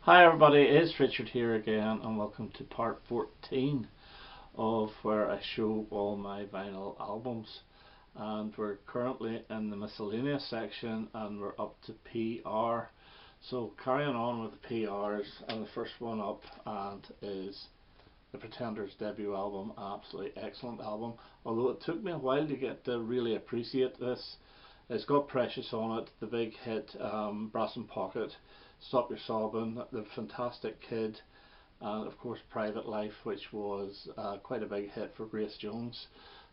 Hi everybody, it's Richard here again and welcome to part 14 of where I show all my vinyl albums, and we're currently in the Miscellaneous section and we're up to PR. So carrying on with the PRs, and the first one up and is the Pretenders' debut album. Absolutely excellent album, although it took me a while to get to really appreciate this. It's got Precious on it, the big hit, Brass and Pocket, Stop Your Sobbing, The Fantastic Kid, and of course Private Life, which was quite a big hit for Grace Jones.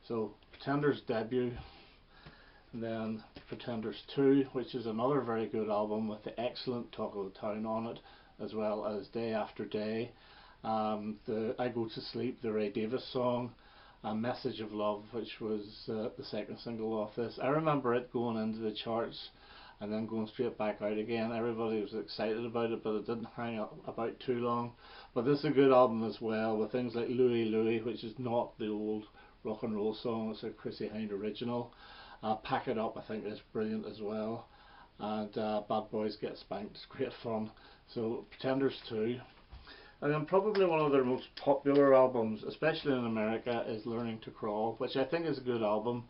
So Pretenders' debut, and then Pretenders 2, which is another very good album with the excellent Talk of the Town on it, as well as Day After Day, the I Go to Sleep, the Ray Davies song, A Message of Love, which was the second single off this. I remember it going into the charts and then going straight back out again. Everybody was excited about it, but it didn't hang up about too long. But this is a good album as well, with things like Louie Louie, which is not the old rock and roll song, it's a Chrissie Hynde original. Pack It Up, I think, is brilliant as well. And Bad Boys Get Spanked is great fun. So Pretenders 2. And then probably one of their most popular albums, especially in America, is Learning to Crawl, which I think is a good album,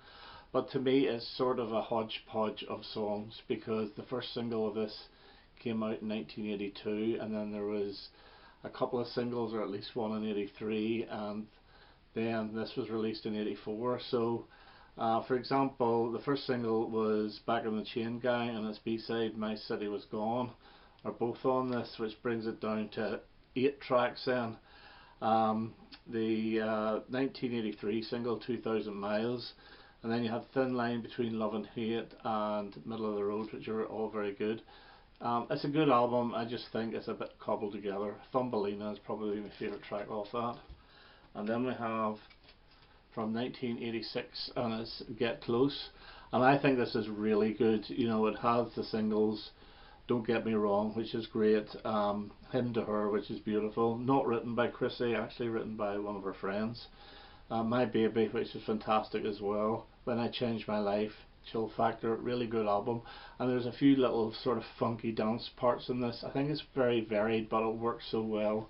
but to me it's sort of a hodgepodge of songs, because the first single of this came out in 1982, and then there was a couple of singles, or at least one in 83, and then this was released in 84. So for example, the first single was Back in the Chain Gang, and its B-side, My City Was Gone, are both on this, which brings it down to 8 tracks then. The 1983 single, 2000 Miles, and then you have Thin Line Between Love and Hate and Middle of the Road, which are all very good. It's a good album. I just think it's a bit cobbled together. Thumbelina is probably my favourite track off that. And then we have from 1986, and it's Get Close, and I think this is really good. You know, it has the singles Don't Get Me Wrong, which is great, Hymn to Her, which is beautiful, not written by Chris Rea, actually written by one of her friends. My Baby, which is fantastic as well. When I Changed My Life, Chill Factor, really good album. And there's a few little sort of funky dance parts in this. I think it's very varied, but it works so well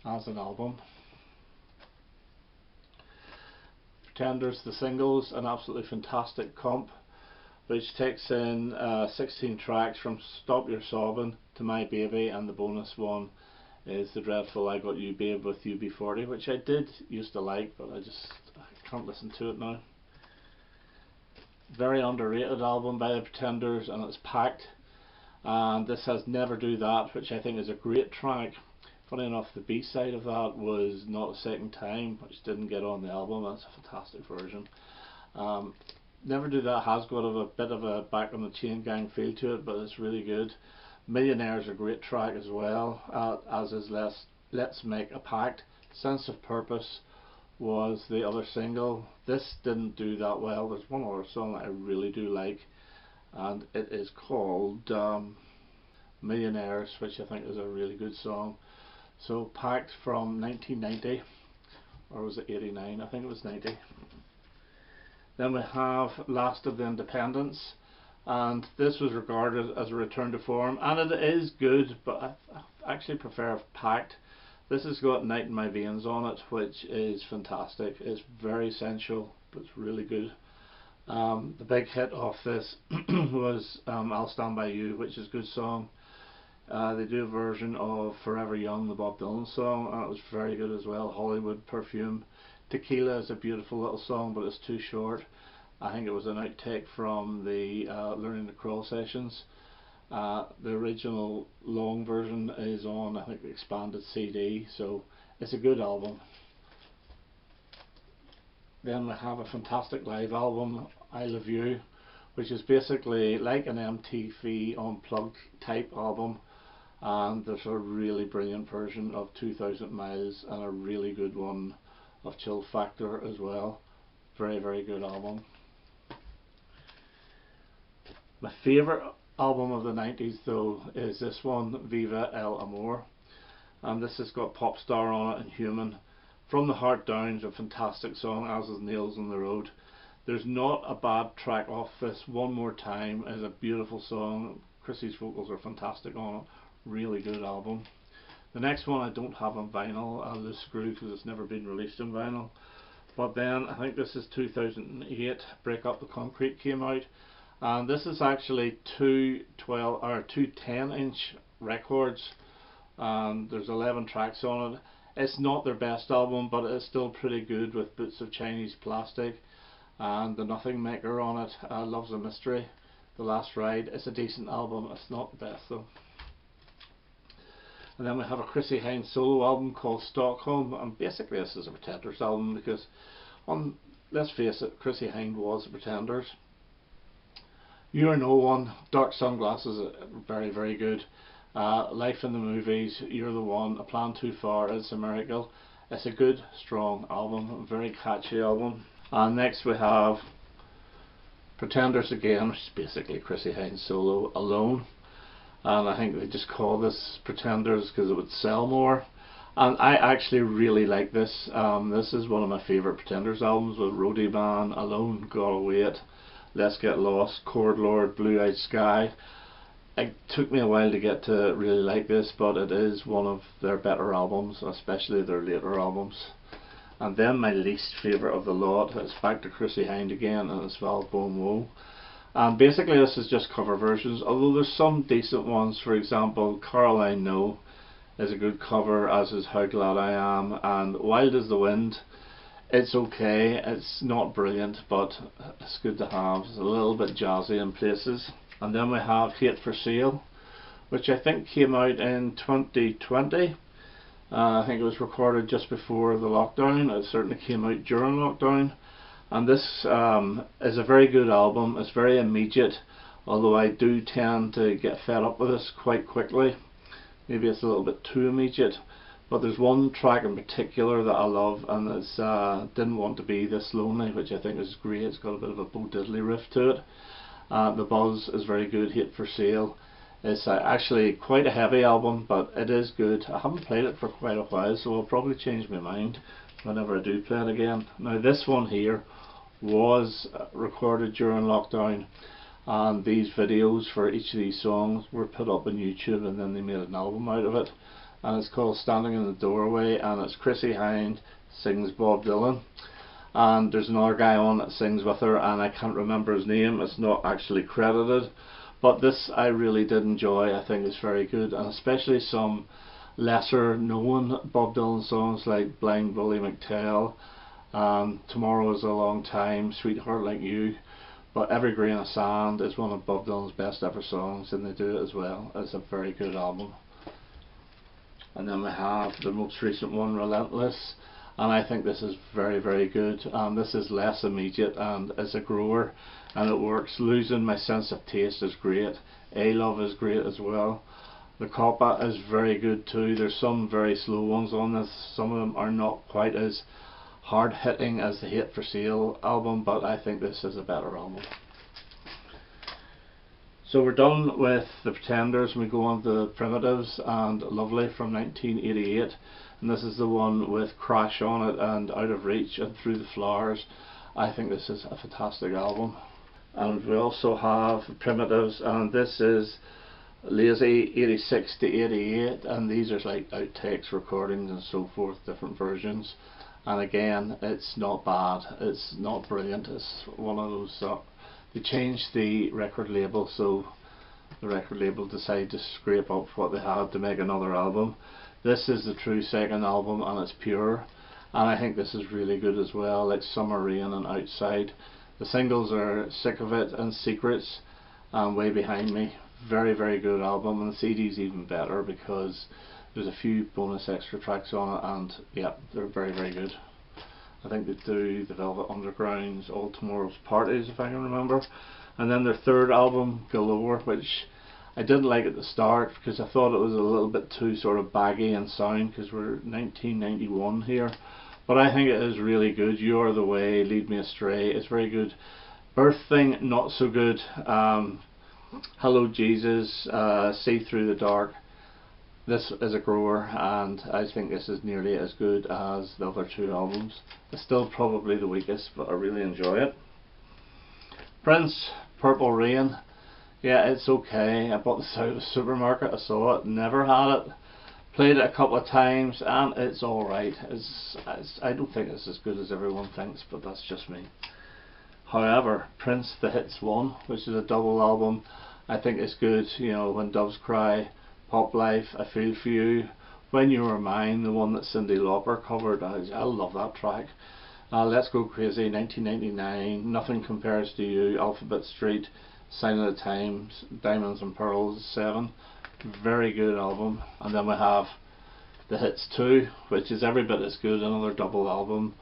as an album. Pretenders, the singles, an absolutely fantastic comp, which takes in 16 tracks from Stop Your Sobbing to My Baby, and the bonus one is the dreadful I Got You Babe with UB40, which I did used to like, but I can't listen to it now. Very underrated album by the Pretenders, and it's packed. And this has Never Do That, which I think is a great track. Funny enough, the B-side of that was Not a Second Time, which didn't get on the album. That's a fantastic version. Never Do That has got a bit of a Back on the Chain Gang feel to it, but it's really good. Millionaire is a great track as well, as is Let's Make a Pact. Sense of Purpose was the other single. This didn't do that well. There's one other song that I really do like, and it is called Millionaires, which I think is a really good song. So Pact from 1990, or was it 89? I think it was 90. Then we have Last of the Independents, and this was regarded as a return to form, and it is good, but I actually prefer Pact. This has got Night in My Veins on it, which is fantastic. It's very sensual, but it's really good. The big hit off this was I'll Stand By You, which is a good song. They do a version of Forever Young, the Bob Dylan song, and it was very good as well. Hollywood Perfume. Tequila is a beautiful little song, but it's too short. I think it was an outtake from the Learning to Crawl sessions. The original long version is on, I think, the expanded CD, so it's a good album. Then we have a fantastic live album, I Love You, which is basically like an MTV Unplugged type album, and there's a really brilliant version of 2000 Miles and a really good one of Chill Factor as well. Very, very good album. My favourite album of the 90s though is this one, Viva El Amor, and this has got Popstar on it and Human. From the Heart Down is a fantastic song, as is Nails on the Road. There's not a bad track off this. One More Time is a beautiful song. Chrissy's vocals are fantastic on it. Really good album. The next one I don't have on vinyl, I'll lose screw because it's never been released on vinyl. But then I think this is 2008, Break Up the Concrete came out, and this is actually two 10-inch records, and there's 11 tracks on it. It's not their best album, but it's still pretty good, with Boots of Chinese Plastic and The Nothing Maker on it. Love's a Mystery, The Last Ride. It's a decent album, it's not the best though. And then we have a Chrissie Hynde solo album called Stockholm, and basically this is a Pretenders album because, let's face it, Chrissie Hynde was the Pretenders. You're No One, Dark Sunglasses are very, very good. Life in the Movies, You're the One, A Plan Too Far, It's a Miracle. It's a good, strong album, a very catchy album. And next we have Pretenders again, which is basically Chrissie Hynde solo, Alone. And I think they just call this Pretenders because it would sell more. And I actually really like this. This is one of my favourite Pretenders albums, with Roadie Man, Alone, Gotta Wait, Let's Get Lost, Chord Lord, Blue Eyed Sky. It took me a while to get to really like this, but it is one of their better albums, especially their later albums. And then my least favourite of the lot is back to Chrissie Hynde again, and it's Val Bon Woe. And basically this is just cover versions, although there's some decent ones. For example, Caroline No is a good cover, as is How Glad I Am, and Wild as the Wind. It's okay, it's not brilliant, but it's good to have. It's a little bit jazzy in places. And then we have Hate for Sale, which I think came out in 2020. I think it was recorded just before the lockdown. It certainly came out during lockdown. And this is a very good album. It's very immediate, although I do tend to get fed up with this quite quickly. Maybe it's a little bit too immediate. But there's one track in particular that I love, and it's Didn't Want to Be This Lonely, which I think is great. It's got a bit of a Bo Diddley riff to it. The Buzz is very good. Hate for Sale. It's actually quite a heavy album, but it is good. I haven't played it for quite a while, so I'll probably change my mind whenever I do play it again. Now this one here was recorded during lockdown, and these videos for each of these songs were put up on YouTube, and then they made an album out of it, and it's called Standing in the Doorway, and it's Chrissie Hynde sings Bob Dylan, and there's another guy on that sings with her, and I can't remember his name. It's not actually credited, but this I really did enjoy. I think it's very good, and especially some lesser known Bob Dylan songs like Blind Willie McTell, Tomorrow Is a Long Time, Sweetheart Like You. But Every Grain of Sand is one of Bob Dylan's best ever songs, and they do it as well. It's a very good album. And then we have the most recent one, Relentless, and I think this is very, very good. This is less immediate and is a grower, and it works. Losing My Sense of Taste is great. A-Love is great as well. The Coppa is very good too. There's some very slow ones on this. Some of them are not quite as hard hitting as the Hate for Sale album, but I think this is a better album. So we're done with the Pretenders, and we go on to the Primitives and Lovely from 1988, and this is the one with Crash on it and Out of Reach and Through the Flowers. I think this is a fantastic album. And we also have Primitives, and this is Lazy 86 to 88, and these are like outtakes, recordings and so forth, different versions. And again, it's not bad, it's not brilliant. It's one of those they changed the record label, so the record label decided to scrape up what they had to make another album. This is the true second album, and it's pure, and I think this is really good as well, like Summer Rain and Outside. The singles are Sick of It and Secrets and Way Behind Me. Very, very good album, and the CD's even better because there's a few bonus extra tracks on it, and yeah, they're very, very good. I think they do the Velvet Underground's All Tomorrow's Parties, if I can remember. And then their third album, Galore, which I didn't like at the start because I thought it was a little bit too sort of baggy in sound, because we're 1991 here. But I think it is really good. You Are the Way, Lead Me Astray, it's very good. Birth Thing, not so good. Hello Jesus, See Through the Dark. This is a grower, and I think this is nearly as good as the other two albums. It's still probably the weakest, but I really enjoy it. Prince, Purple Rain. Yeah, it's okay. I bought this out of the supermarket, I saw it, never had it. Played it a couple of times and it's alright. I don't think it's as good as everyone thinks, but that's just me. However, Prince The Hits 1, which is a double album, I think is good. You know, When Doves Cry, Pop Life, I Feel For You, When You Were Mine, the one that Cyndi Lauper covered, I love that track. Let's Go Crazy, 1999, Nothing Compares to You, Alphabet Street, Sign of the Times, Diamonds and Pearls 7, very good album. And then we have The Hits 2, which is every bit as good, another double album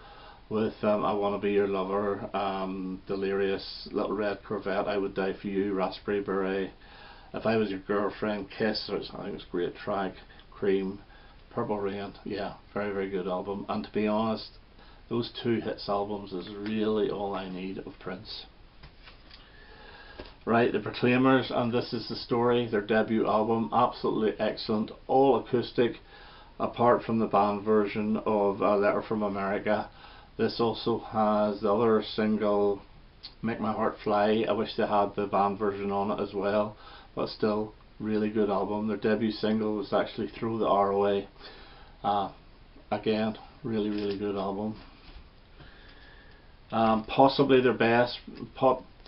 with I Wanna Be Your Lover, Delirious, Little Red Corvette, I Would Die For You, Raspberry Beret, If I Was Your Girlfriend, Kiss, which I think was a great track, Cream, Purple Rain, yeah, very very good album. And to be honest, those 2 hits albums is really all I need of Prince. Right, the Proclaimers, and This Is the Story, their debut album, absolutely excellent, all acoustic, apart from the band version of A Letter From America. This also has the other single, Make My Heart Fly. I wish they had the band version on it as well, but still, really good album. Their debut single was actually Throw the R Away. Again, really really good album. Possibly their best,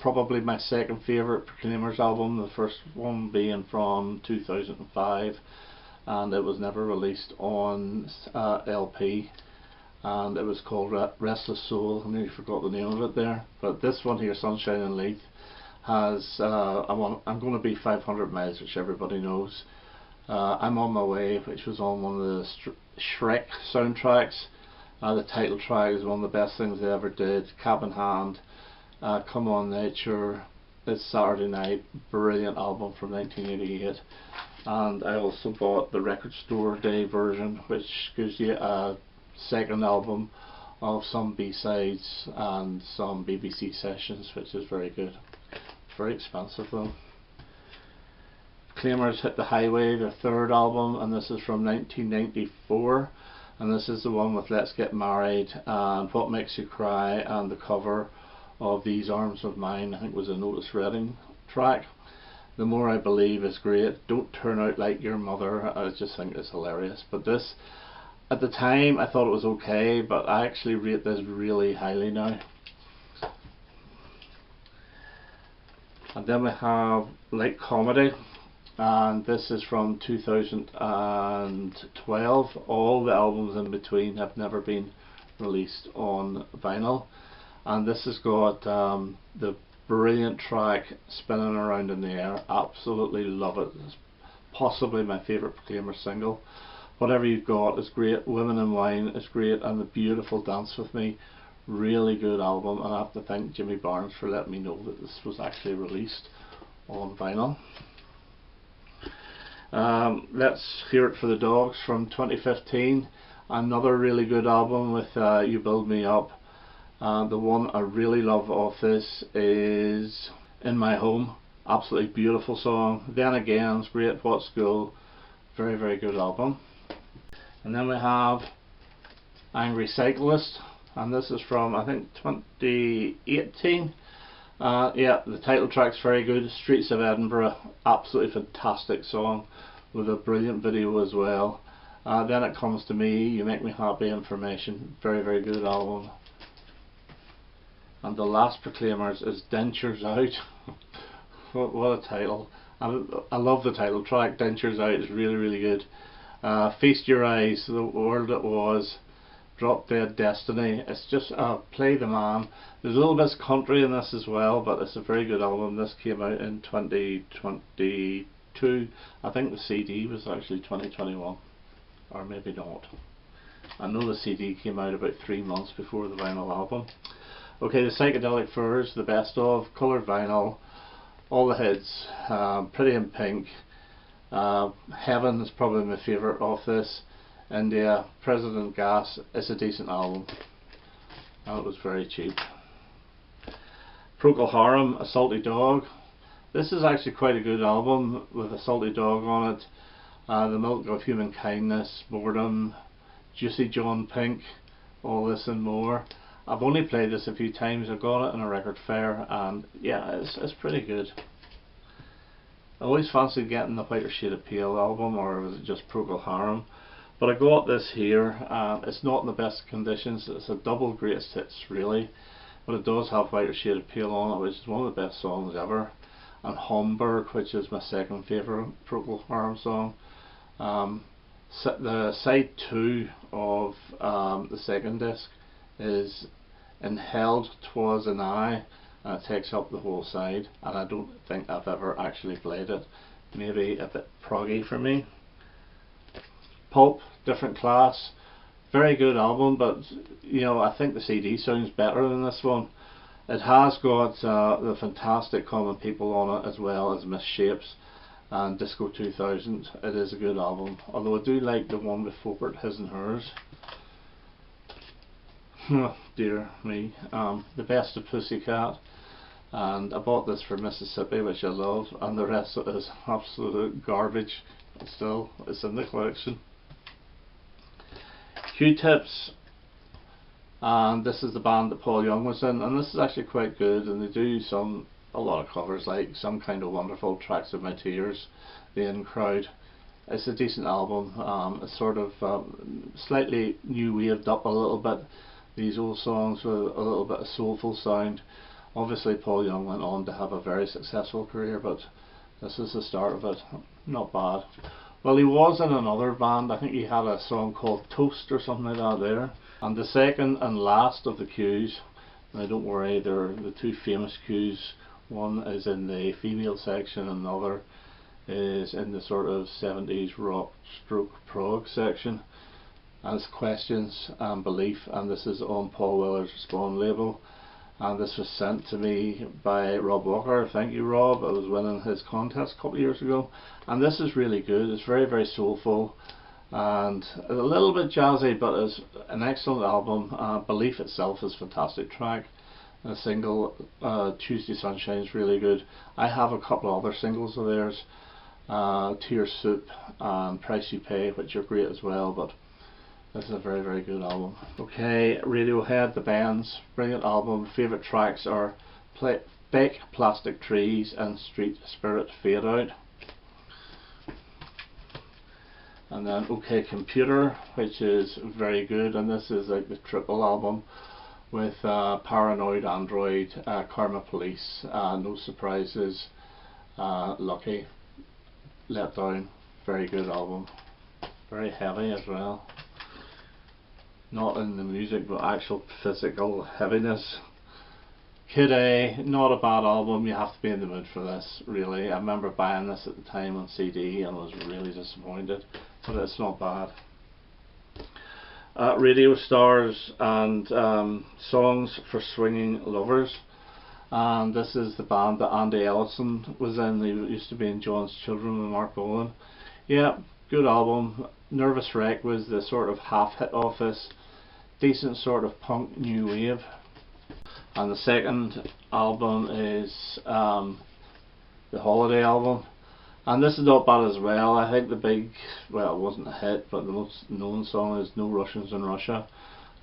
probably my second favourite Proclaimers album, the first one being from 2005, and it was never released on LP, and it was called Restless Soul. I nearly forgot the name of it there, but this one here, Sunshine and Leith, has I'm going to be 500 miles, which everybody knows. I'm on My Way, which was on one of the Shrek soundtracks. The title track is one of the best things they ever did. Cap in Hand, Come On Nature, It's Saturday Night, brilliant album from 1988. And I also bought the Record Store Day version, which gives you a second album of some B-sides and some BBC sessions, which is very good. Very expensive though. Proclaimers Hit the Highway, their third album, and this is from 1994. And this is the one with Let's Get Married and What Makes You Cry, and the cover of These Arms of Mine, I think was a Otis Redding track. The More I Believe is great. Don't Turn Out Like Your Mother, I just think it's hilarious. But this, at the time I thought it was okay, but I actually rate this really highly now. And then we have Like Comedy, and this is from 2012. All the albums in between have never been released on vinyl, and this has got the brilliant track Spinning Around in the Air. Absolutely love it. It's possibly my favourite Proclaimer single. Whatever You've Got is great. Women and Wine is great, and The Beautiful Dance With Me, really good album. And I have to thank Jimmy Barnes for letting me know that this was actually released on vinyl. Let's Hear It for the Dogs from 2015, another really good album with You Build Me Up. The one I really love off this is In My Home, absolutely beautiful song. Then Again's great. What School, very very good album. And then we have Angry Cyclist, and this is from I think 2018. Yeah, the title track's very good. Streets of Edinburgh, absolutely fantastic song with a brilliant video as well. Then It Comes to Me, You Make Me Happy, Information, very very good album. And the last Proclaimers is Dentures Out. What a title. I love the title track. Dentures Out is really really good. Feast Your Eyes, The World It Was, Drop Dead Destiny. It's just Play the Man. There's a little bit of country in this as well, but it's a very good album. This came out in 2022. I think the CD was actually 2021, or maybe not. I know the CD came out about 3 months before the vinyl album. Okay, the Psychedelic Furs, the best of, coloured vinyl, all the hits, Pretty in Pink, Heaven is probably my favourite off this. India, President Gas, it's a decent album, and it was very cheap. Procol Harum, A Salty Dog. This is actually quite a good album with a salty dog on it. The Milk of Human Kindness, Boredom, Juicy John Pink, All This and More. I've only played this a few times. I got it in a record fair, and yeah, it's pretty good. I always fancied getting the Whiter Shade of Pale album, or was it just Procol Harum? But I got this here, and it's not in the best conditions. It's a double greatest hits really, but it does have Whiter Shade of Pale on it, which is one of the best songs ever, and Homburg, which is my second favourite Procol Harum song. The side 2 of the second disc is In Held 'Twas an I, and it takes up the whole side, and I don't think I've ever actually played it. Maybe a bit proggy for me. Pulp, different class, very good album, but you know, I think the CD sounds better than this one. It has got the fantastic Common People on it, as well as Misshapes and Disco 2000. It is a good album, although I do like the one before it, His and Hers. Dear me. The Best of Pussycat, and I bought this for Mississippi, which I love, and the rest of it is absolute garbage, but still it's in the collection. Q-Tips, and this is the band that Paul Young was in, and this is actually quite good, and they do a lot of covers, like Some Kind of Wonderful, Tracks of My Tears, The In Crowd. It's a decent album. It's sort of slightly new waved up a little bit, these old songs with a little bit of soulful sound. Obviously Paul Young went on to have a very successful career, but this is the start of it. Not bad. Well, he was in another band. I think he had a song called Toast or something like that there. And the second and last of the Qs, now don't worry, they're the two famous Qs. One is in the female section and the other is in the sort of 70s rock stroke prog section. And it's Questions and Belief, and this is on Paul Weller's Spawn label. And this was sent to me by Rob Walker. Thank you, Rob. I was winning his contest a couple of years ago, and this is really good. It's very, very soulful and a little bit jazzy, but it's an excellent album. Belief itself is a fantastic track. The single Tuesday Sunshine is really good. I have a couple of other singles of theirs, Tear Soup and Price You Pay, which are great as well, but this is a very, very good album. Okay, Radiohead, the bands, brilliant album. Favourite tracks are Fake Plastic Trees and Street Spirit Fade Out. And then OK Computer, which is very good, and this is like the triple album with Paranoid Android, Karma Police, No Surprises, Lucky, Let Down. Very good album. Very heavy as well. Not in the music, but actual physical heaviness. Kid A, not a bad album. You have to be in the mood for this, really. I remember buying this at the time on CD and was really disappointed, but it's not bad. Radio Stars and Songs for Swinging Lovers, and this is the band that Andy Ellison was in. He used to be in John's Children with Mark Bolan. Yeah, good album. Nervous Wreck was the sort of half hit off this. Decent sort of punk new wave. And the second album is the Holiday album, and this is not bad as well. I think the big, well, it wasn't a hit, but the most known song is No Russians in Russia,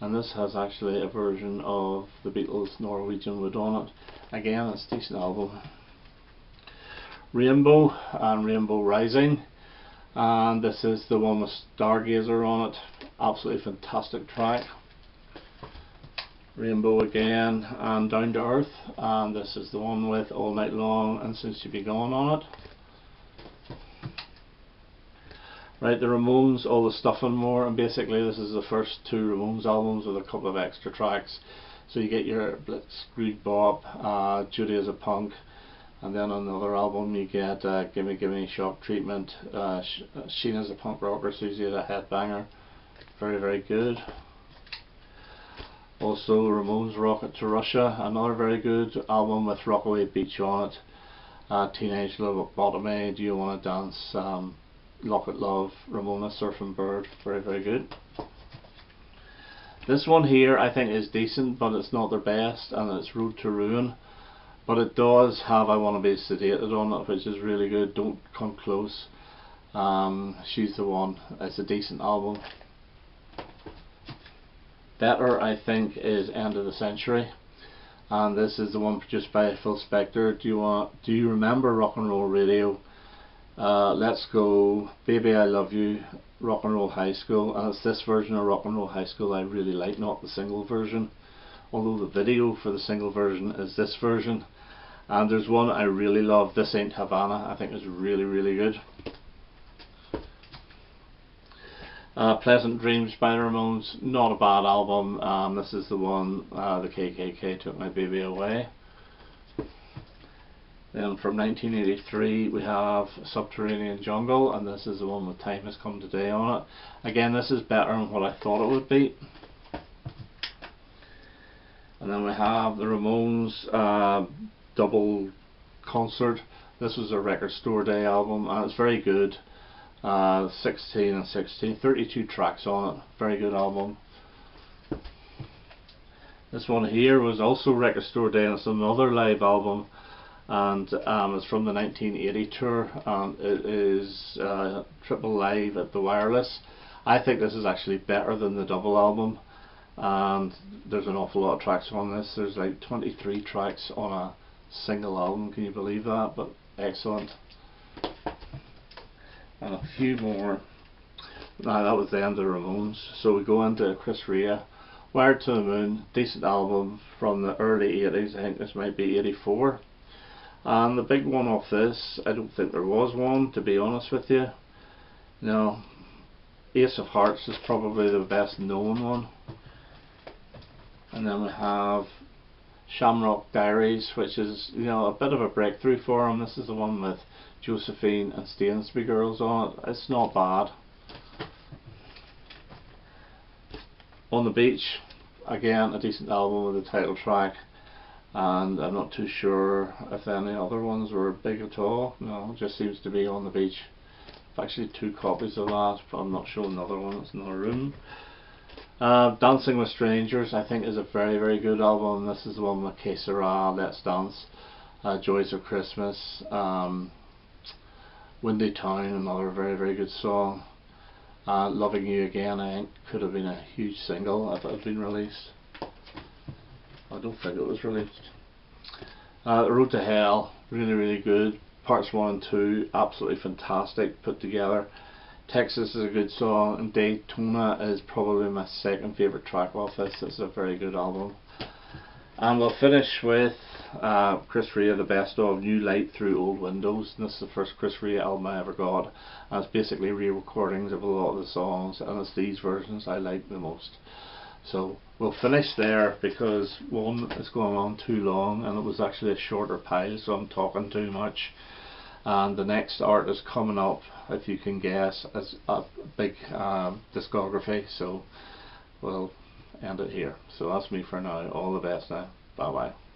and this has actually a version of the Beatles' Norwegian Wood on it. Again, it's a decent album. Rainbow and Rainbow Rising, and this is the one with Stargazer on it. Absolutely fantastic track. Rainbow again and Down to Earth, and this is the one with All Night Long and Since You Be Gone on it. Right, the Ramones, All the Stuff and More, and basically this is the first two Ramones albums with a couple of extra tracks. So you get your Blitzkrieg Bop, Judy as a Punk, and then on another album you get Gimme Gimme, Shock Treatment, Sheena's a Punk Rocker, Susie as a Headbanger. Very, very good. Also Ramones Rocket to Russia, another very good album with Rockaway Beach on it. Teenage Lobotomy, Do You Wanna Dance, Locket Love, Ramona Surfing Bird. Very, very good. This one here I think is decent, but it's not their best, and it's Road to Ruin, but it does have I Wanna Be Sedated on it, which is really good. Don't Come Close, She's the One. It's a decent album. Better, I think, is End of the Century, and this is the one produced by Phil Spector. Do you remember Rock and Roll Radio? Let's Go, Baby I Love You, Rock and Roll High School, and it's this version of Rock and Roll High School I really like, not the single version, although the video for the single version is this version. And there's one I really love, This Ain't Havana. I think it's really, really good. Pleasant Dreams by the Ramones, not a bad album. This is the one, The KKK Took My Baby Away. Then from 1983 we have Subterranean Jungle, and this is the one with Time Has Come Today on it. Again, this is better than what I thought it would be. And then we have the Ramones double concert. This was a Record Store Day album, and it's very good. 16 and 16, 32 tracks on it, very good album. This one here was also Record Store Day, and it's another live album, and it's from the 1980 tour, and it is triple live at the Wireless. I think this is actually better than the double album, and there's an awful lot of tracks on this. There's like 23 tracks on a single album, can you believe that? But excellent. And a few more. Now that was the end of the Ramones, so we go into Chris Rea, Wired to the Moon, decent album from the early 80s. I think this might be 84. And the big one off this, I don't think there was one, to be honest with you. No, Ace of Hearts is probably the best known one. And then we have Shamrock Diaries, which is, you know, a bit of a breakthrough for him. This is the one with Josephine and Stainsby Girls on it. It's not bad. On the Beach, again a decent album with the title track, and I'm not too sure if any other ones were big at all. No, it just seems to be On the Beach. I've actually 2 copies of that, but I'm not showing another one, it's in another room. Dancing with Strangers I think is a very, very good album. This is the one with Que Sera, Let's Dance, Joys of Christmas, Windy Town, another very, very good song. Loving You Again I think could have been a huge single if it had been released. I don't think it was released. The Road to Hell, really, really good. Parts 1 and 2 absolutely fantastic, put together. Texas is a good song, and Daytona is probably my second favourite track off this. It's a very good album. And we'll finish with Chris Rea, the best of New Light Through Old Windows. And this is the first Chris Rea album I ever got, and it's basically re-recordings of a lot of the songs, and it's these versions I like the most. So we'll finish there, because one is going on too long, and it was actually a shorter pile, so I'm talking too much. And the next artist coming up, if you can guess, is a big discography, so we'll end it here. So that's me for now. All the best now. Bye bye.